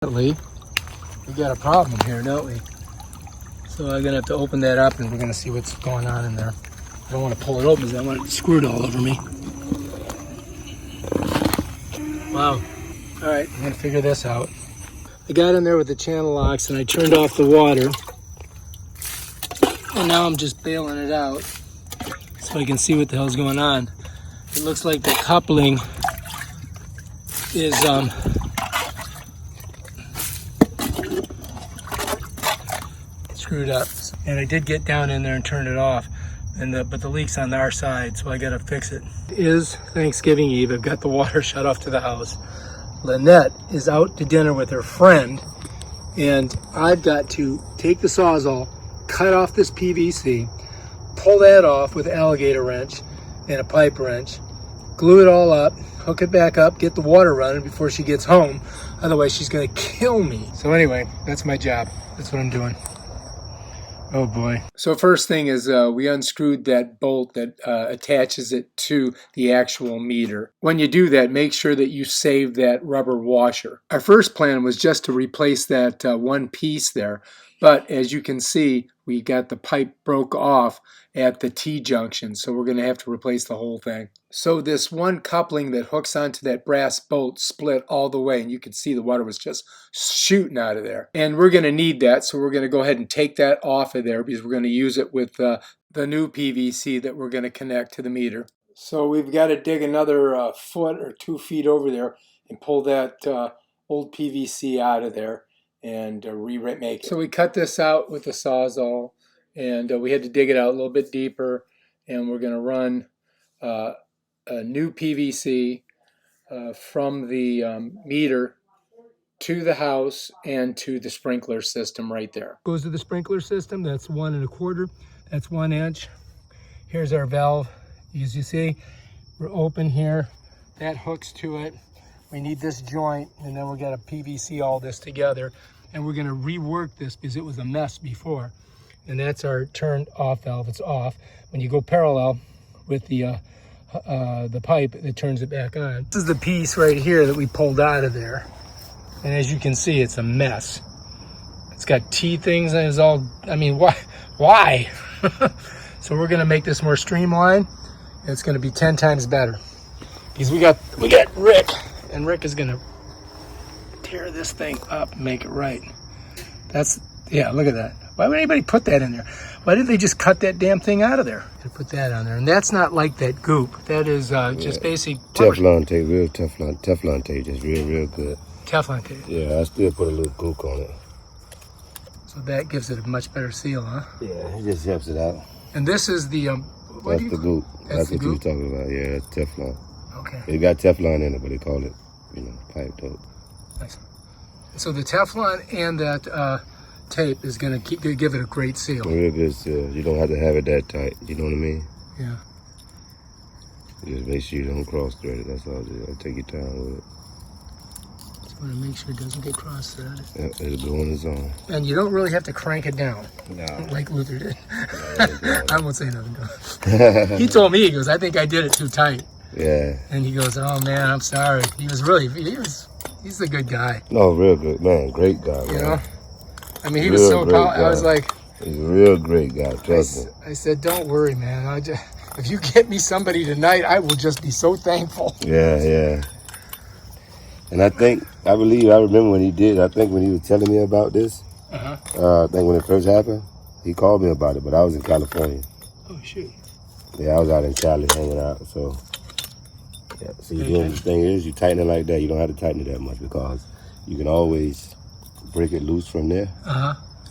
We got a problem here, don't we? So I'm gonna have to open that up and we're gonna see what's going on in there. I don't want to pull it open because I want it screwed all over me. Wow. All right, I'm gonna figure this out. I got in there with the channel locks and I turned off the water. And now I'm just bailing it out so I can see what the hell's going on. It looks like the coupling is screwed up, and I did get down in there and turn it off, but the leak's on our side, so I gotta fix it. It is Thanksgiving Eve. I've got the water shut off to the house. Lynnette is out to dinner with her friend, and I've got to take the Sawzall, cut off this PVC, pull that off with an alligator wrench and a pipe wrench, glue it all up, hook it back up, get the water running before she gets home. Otherwise she's gonna kill me. So anyway, that's my job. That's what I'm doing. Oh boy. So first thing is we unscrewed that bolt that attaches it to the actual meter. When you do that, make sure that you save that rubber washer. Our first plan was just to replace that one piece there, but as you can see, we got the pipe broke off at the T-junction, so we're going to have to replace the whole thing. So this one coupling that hooks onto that brass bolt split all the way, and you can see the water was just shooting out of there. And we're going to need that, so we're going to go ahead and take that off of there because we're going to use it with the new PVC that we're going to connect to the meter. So we've got to dig another foot or 2 feet over there and pull that old PVC out of there and remake it. So we cut this out with the Sawzall, and we had to dig it out a little bit deeper, and we're going to run a new PVC from the meter to the house and to the sprinkler system right there. Goes to the sprinkler system. That's 1 1/4. That's 1 inch. Here's our valve. As you see, we're open here. That hooks to it. We need this joint, and then we got to PVC all this together, and we're going to rework this because it was a mess before. And that's our turned off valve. It's off. When you go parallel with the pipe, it turns it back on. This is the piece right here that we pulled out of there, and as you can see, it's a mess. It's got T things, and it's all, I mean, why? So we're going to make this more streamlined, and it's going to be 10 times better because we got Rick. And Rick is gonna tear this thing up and make it right. Yeah, look at that. Why would anybody put that in there? Why did they just cut that damn thing out of there? To put that on there. And that's not like that goop. That is just basic Teflon tape, real Teflon tape, just real good. Teflon tape. Yeah, I still put a little gook on it. So that gives it a much better seal, huh? Yeah, it just helps it out. And this is the that's the goop. That's what you was talking about. Yeah, that's Teflon. Okay. It got Teflon in it, but they call it, pipe dope. Nice. So the Teflon and that tape is going to give it a great seal. A real good seal. You don't have to have it that tight. You know what I mean? Yeah. Just make sure you don't cross thread it. That's all. Just take your time with it. Just want to make sure it doesn't get cross threaded. Yeah, it'll go on its own. And you don't really have to crank it down. No. Like Luther did. I won't say nothing to him. He told me, he goes, I think I did it too tight. Yeah. And he goes, oh man, I'm sorry. He's a good guy. No, real good, man. Great guy, man. You know? I mean, he was so I was like, he's a real great guy, trust me. I said, don't worry, man. If you get me somebody tonight, I will just be so thankful. Yeah. And I remember when he did, I think when he was telling me about this, I think when it first happened, he called me about it, but I was in California. Oh, shoot. Yeah, I was out in Cali hanging out, so. Yeah, so the thing is, you tighten it like that. You don't have to tighten it that much because you can always break it loose from there,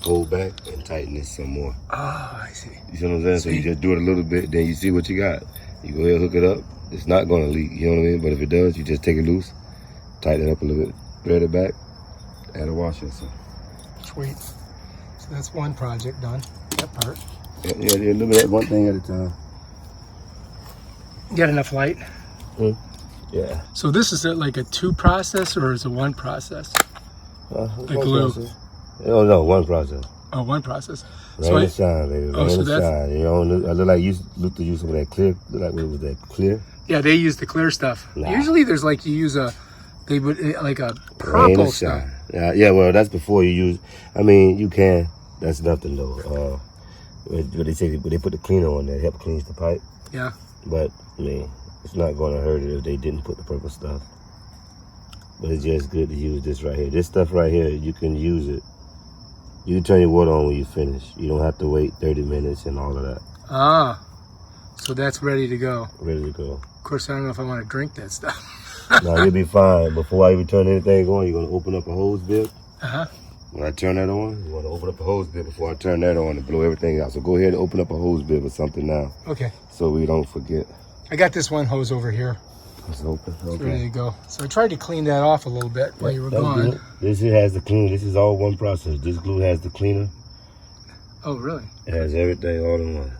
fold back, and tighten it some more. Oh, I see. You see what I'm saying? So you just do it a little bit, then you see what you got. You go ahead, hook it up. It's not going to leak, you know what I mean? But if it does, you just take it loose, tighten it up a little bit, thread it back, add a washer. So. Sweet. So that's one project done, that part. Yeah, a little bit, one thing at a time. You got enough light? Yeah. So this is like a 2 process or is it 1 process? The glue. Process. Oh no, 1 process. Oh, 1 process. Rain and shine, baby. Rain and shine. You know, I look like Luther used some of that clear. Look like what was that clear? Yeah, they use the clear stuff. Nah. Usually there's like you use a They would like a Rain or purple stuff. shine. Yeah, well, that's before you use. I mean, you can. That's nothing though. What they say, they put the cleaner on there, help cleans the pipe. Yeah. But I mean, it's not going to hurt it if they didn't put the purple stuff. But it's just good to use this right here. This stuff right here, you can use it. You can turn your water on when you finish. You don't have to wait 30 minutes and all of that. Ah, so that's ready to go. Ready to go. Of course, I don't know if I want to drink that stuff. No, you'll be fine. Before I even turn anything on, you're going to open up a hose bib. Uh-huh. When I turn that on, you want to open up a hose bib before I turn that on and blow everything out. So go ahead and open up a hose bib or something now. Okay. So we don't forget. I got this one hose over here. It's open. It's Okay. ready to go. So I tried to clean that off a little bit while you were gone. Good. This here has the clean. This is all one process. This glue has the cleaner. Oh, really? It has everything all in one.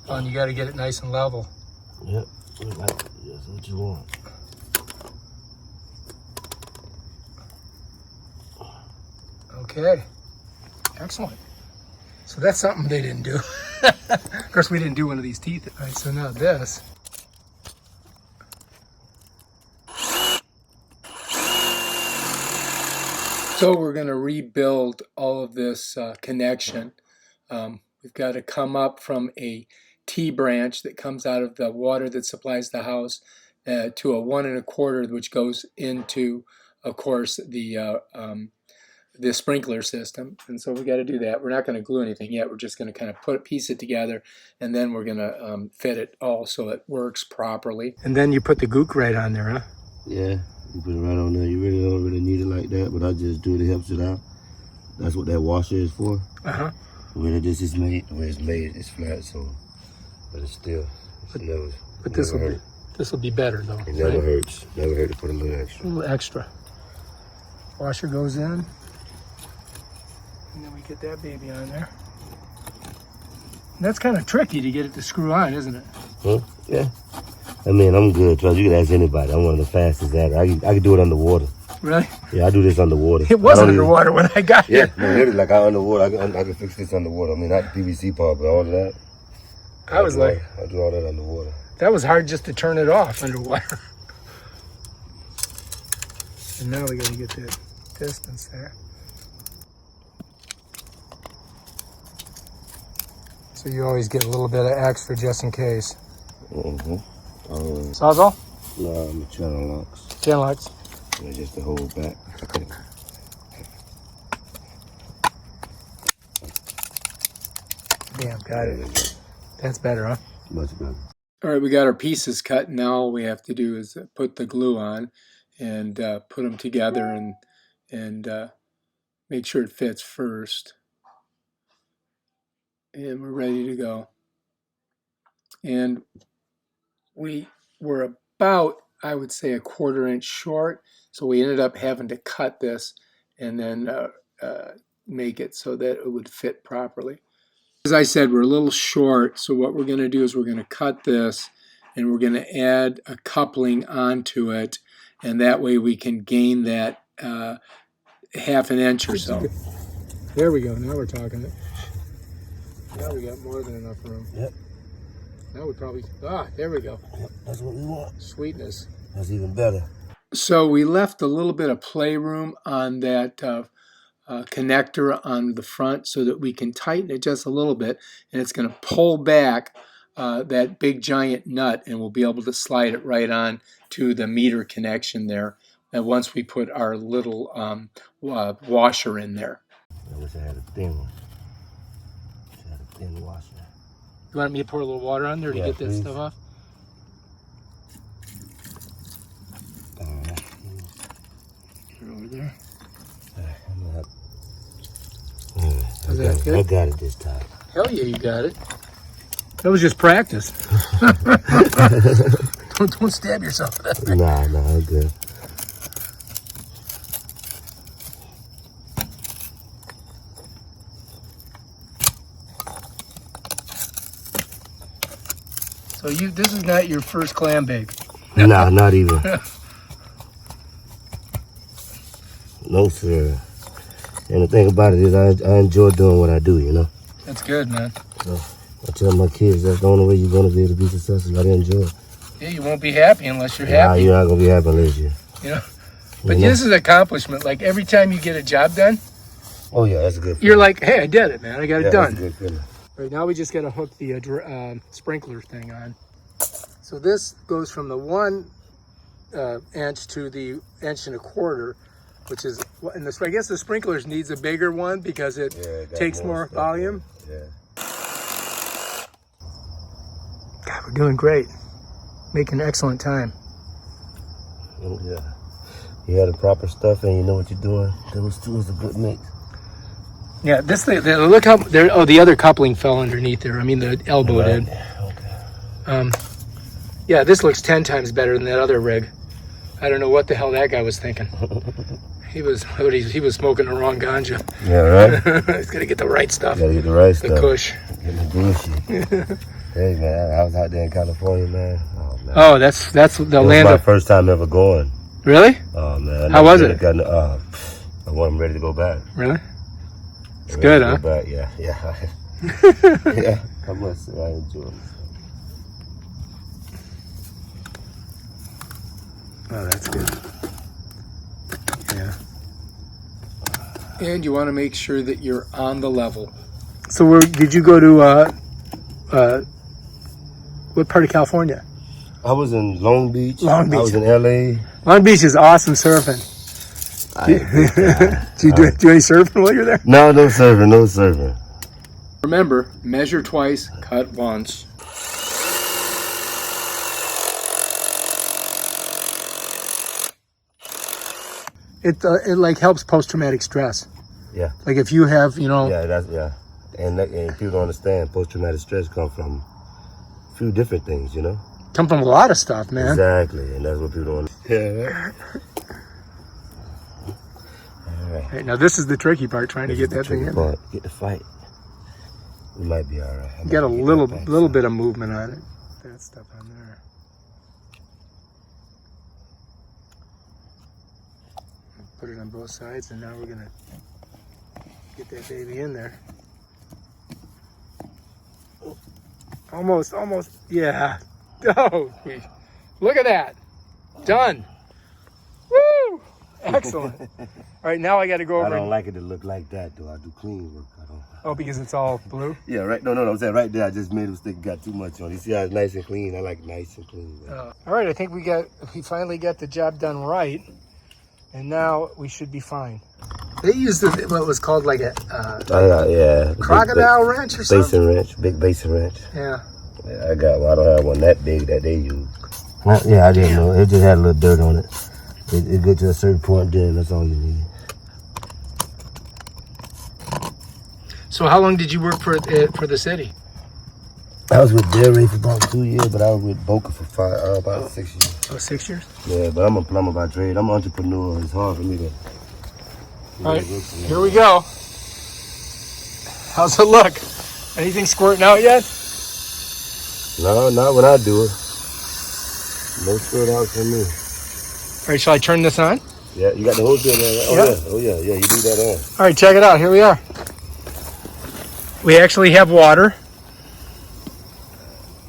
Oh, and you got to get it nice and level. Yep. That's what you want. Okay. Excellent. So that's something they didn't do. Of course, we didn't do one of these teeth. All right, so now this. So we're going to rebuild all of this connection. We've got to come up from a T branch that comes out of the water that supplies the house to a 1 1/4, which goes into, of course, the sprinkler system. And so we got to do that. We're not going to glue anything yet. We're just going to kind of piece it together, and then we're going to fit it all so it works properly. And then you put the gook right on there, huh? Yeah, you put it right on there. You really don't really need it like that, but I just do it. It helps it out. That's what that washer is for. Uh-huh. The way that this is made, the way it's made, it's flat, so, but it's still, never. But this will be better though. It never hurts. Never hurt to put a little extra. A little extra. Washer goes in, and then we get that baby on there. And that's kind of tricky to get it to screw on, isn't it? Huh? Yeah. I mean, I'm good. Trust you can ask anybody. I'm one of the fastest at it. I can do it underwater. Really? Yeah, I do this underwater. It was underwater when I got here. Yeah, no, literally, like I underwater. I can fix this underwater. I mean, not the PVC part, but all of that. I was like, I do all that underwater. that was hard just to turn it off underwater. And now we got to get the distance there. So you always get a little bit of extra just in case. Mm-hmm. Sawzall? No, I'm a channel locks. Channel locks. And just to hold back. Okay. Damn, got it. That's better, huh? Much better. All right, we got our pieces cut. Now all we have to do is put the glue on and put them together and make sure it fits first. And we're ready to go. And we were about, I would say, 1/4 inch short. So we ended up having to cut this and then make it so that it would fit properly. As I said, we're a little short, so what we're going to do is we're going to cut this and we're going to add a coupling onto it, and that way we can gain that 1/2 inch or so. There we go. Now we're talking. Now we got more than enough room. Yep. Now we probably, there we go. Yep, that's what we want. Sweetness. That's even better. So we left a little bit of playroom on that connector on the front so that we can tighten it just a little bit, and it's going to pull back that big giant nut, and we'll be able to slide it right on to the meter connection there. And once we put our little washer in there. I wish I had a thin one. I had a thin washer. You want me to pour a little water on there to get that stuff off? Put it over there. I got it this time. Hell yeah, you got it. That was just practice. don't stab yourself with that thing. Nah, I'm good. So this is not your first clam bake. Nah, not even. No, sir. And the thing about it is I enjoy doing what I do, you know? That's good, man. So I tell my kids that's the only way you're gonna be able to be successful. You gotta enjoy it. Yeah, you won't be happy unless you're Nah, happy. you're not gonna be happy unless you. You know, but this is an accomplishment. Like every time you get a job done, oh yeah, that's a good feeling. You're like, hey, I did it, man. I got it done. That's a good feeling. Right now, we just got to hook the sprinkler thing on. So this goes from the 1 inch to the 1.25 inch, which is, and I guess the sprinklers needs a bigger one because it takes more volume. Yeah. God, we're doing great. Making excellent time. Oh, yeah. You had the proper stuff and you know what you're doing. Those two is a good mix. Yeah, this thing, look how, the other coupling fell underneath there. I mean, the elbow did. Okay. Yeah, this looks 10 times better than that other rig. I don't know what the hell that guy was thinking. He was smoking the wrong ganja. Yeah, right? He's got to get the right stuff. Gotta get the right stuff. The kush. Get the bullshit. Hey, man, I was out there in California, man. Oh, man. Oh, that's the land was my of... first time ever going. Really? Oh, man. How was it? I wasn't ready to go back. Really? It's good, huh? Back. Yeah. Yeah, I must say I enjoyed it. Oh, that's good. Yeah. And you want to make sure that you're on the level. So where did you go to, what part of California? I was in Long Beach. Long Beach. I was in LA. Long Beach is awesome surfing. Do you do any surfing while you're there? No surfing. Remember, measure twice, cut once. It like helps post-traumatic stress. Yeah. Like if you have, Yeah, and people don't understand post-traumatic stress comes from a few different things, come from a lot of stuff, man. Exactly, and that's what people don't understand. Yeah. All right. Hey, now this is the tricky part, trying to get that thing in. Get the fight. We might be all right. You got a little bit of movement on it. That stuff on there. Put it on both sides, and now we're gonna get that baby in there. Almost, yeah. Oh, look at that. Done. Woo! Excellent. All right, now I got to go over. I don't like it to look like that, though. I do clean work. I don't. Oh, because it's all blue? Yeah, right. No. I'm saying right there. I just made a mistake. Got too much on. You see how it's nice and clean? I like nice and clean. All right, I think we finally got the job done right, and now we should be fine. They used what was called like a crocodile wrench or something. Basin wrench, big basin wrench. Yeah. I got one. I don't have one that big that they use. Yeah, I didn't know. It just had a little dirt on it. It get to a certain point, then that's all you need. So how long did you work for the city? I was with Dairy for about 2 years, but I was with Boca for about 6 years. Oh, 6 years? Yeah, but I'm a plumber by trade. I'm an entrepreneur. It's hard for me to... All right, here we go. How's it look? Anything squirting out yet? No, not when I do it. No squirt out for me. All right, shall I turn this on? Yeah, you got the whole thing there. Oh yeah, you do that on. All right, check it out. Here we are. We actually have water.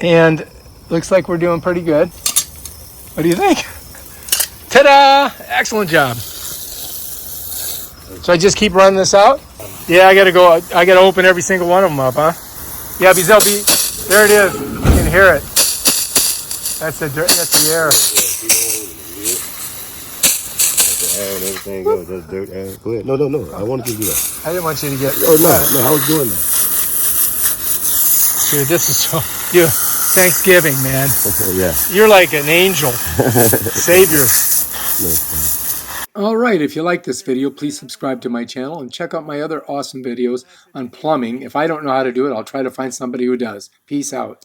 And looks like we're doing pretty good. What do you think? Ta-da! Excellent job. So I just keep running this out? Yeah, I gotta open every single one of them up, huh? Yeah, because there it is. You can hear it. That's the air. Everything goes. That's dirt. Go ahead. No. I wanted you to do that. I didn't want you to get... Oh, no. I was doing that. Dude, this is so... Dude, Thanksgiving, man. Yeah. You're like an angel. Savior. All right, if you like this video, please subscribe to my channel and check out my other awesome videos on plumbing. If I don't know how to do it, I'll try to find somebody who does. Peace out.